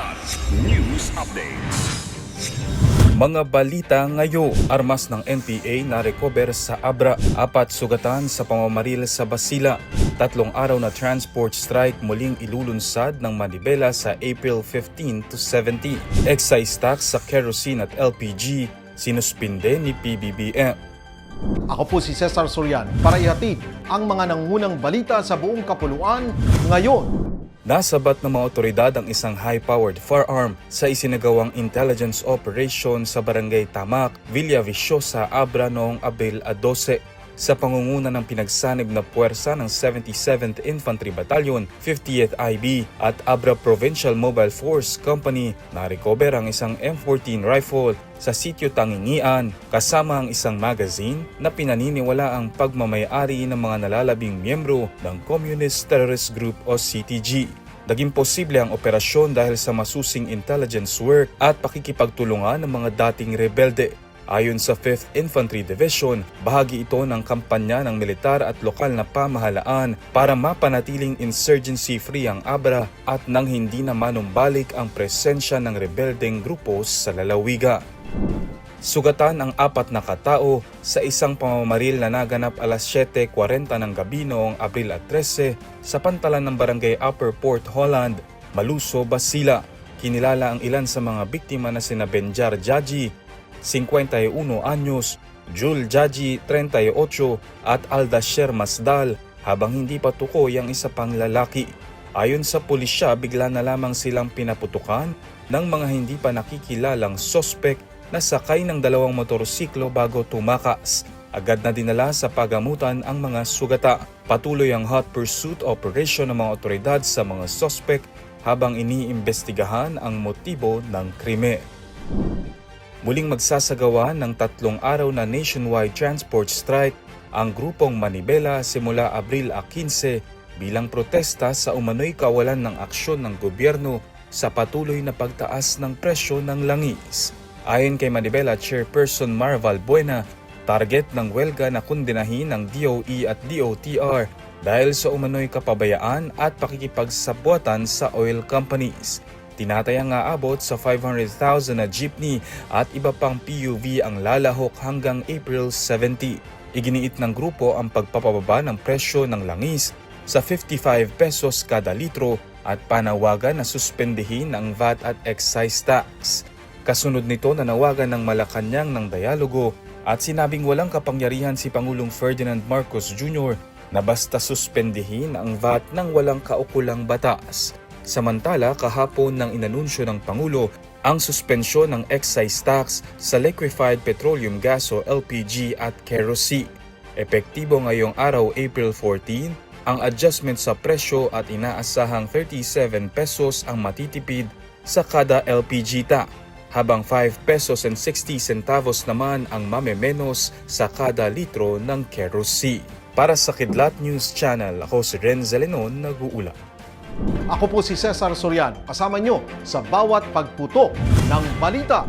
Kilat News Updates. Mga balita ngayon, armas ng NPA na recover sa Abra, 4 sugatan sa pamamaril sa Basila, 3 araw na transport strike muling ilulunsad ng Manibela sa April 15 to 17. Excise tax sa kerosene at LPG, sinuspinde ni PBBM. Ako po si Cesar Sorian para ihatid ang mga nangunang balita sa buong kapuluan ngayon. Nasabat ng mga otoridad ang isang high-powered firearm sa isinagawang intelligence operation sa Barangay Tamak, Villaviciosa, Abra noong Abril 12. Sa pangunguna ng pinagsanib na puwersa ng 77th Infantry Battalion, 50th IB at Abra Provincial Mobile Force Company, na-recover ang isang M14 rifle sa sitio Tangingian kasama ang isang magazine na pinaniniwala ang pagmamay-ari ng mga nalalabing miyembro ng Communist Terrorist Group o CTG. Naging posible ang operasyon dahil sa masusing intelligence work at pakikipagtulungan ng mga dating rebelde. Ayon sa 5th Infantry Division, bahagi ito ng kampanya ng militar at lokal na pamahalaan para mapanatiling insurgency-free ang Abra at nang hindi na manumbalik ang presensya ng rebeldeng grupo sa lalawigan. Sugatan ang 4 na katao sa isang pamamaril na naganap alas 7:40 ng gabi noong Abril 13 sa pantalan ng Barangay Upper Port Holland, Maluso, Basila. Kinilala ang ilan sa mga biktima na sina Benjar Jaji, 51 anyos, Jul Jaji, 38 at Aldasher Masdal, habang hindi pa tukoy ang isa pang lalaki. Ayon sa pulisya, bigla na lamang silang pinaputukan ng mga hindi pa nakikilalang sospek na sakay ng 2 motorsiklo bago tumakas. Agad na dinala sa pagamutan ang mga sugata. Patuloy ang hot pursuit operation ng mga otoridad sa mga sospek habang iniimbestigahan ang motibo ng krimen. Muling magsasagawa ng 3 araw na nationwide transport strike ang grupong Manibela simula Abril 15 bilang protesta sa umano'y kawalan ng aksyon ng gobyerno sa patuloy na pagtaas ng presyo ng langis. Ayon kay Manibela Chairperson Marval Buena, target ng welga na kundinahin ng DOE at DOTR dahil sa umano'y kapabayaan at pakikipagsabwatan sa oil companies. Tinatayang aabot sa 500,000 na jeepney at iba pang PUV ang lalahok hanggang April 70. Iginiit ng grupo ang pagpapababa ng presyo ng langis sa 55 pesos kada litro at panawagan na suspendihin ang VAT at excise tax. Kasunod nito, nanawagan ng Malacanang ng dialogo at sinabing walang kapangyarihan si Pangulong Ferdinand Marcos Jr. na basta suspendihin ang VAT ng walang kaukulang batas. Samantala, kahapon nang inanunsyo ng Pangulo ang suspensyon ng excise tax sa liquefied petroleum gas o LPG at kerosene. Epektibo ngayong araw, April 14, ang adjustment sa presyo at inaasahang 37 pesos ang matitipid sa kada LPG ta, habang 5 pesos and 60 centavos naman ang mamemenos sa kada litro ng kerosene. Para sa Kidlat News Channel, ako si Renzo Lenon, nag-uula. Ako po si Cesar Sorian, kasama nyo sa bawat pagputok ng balita.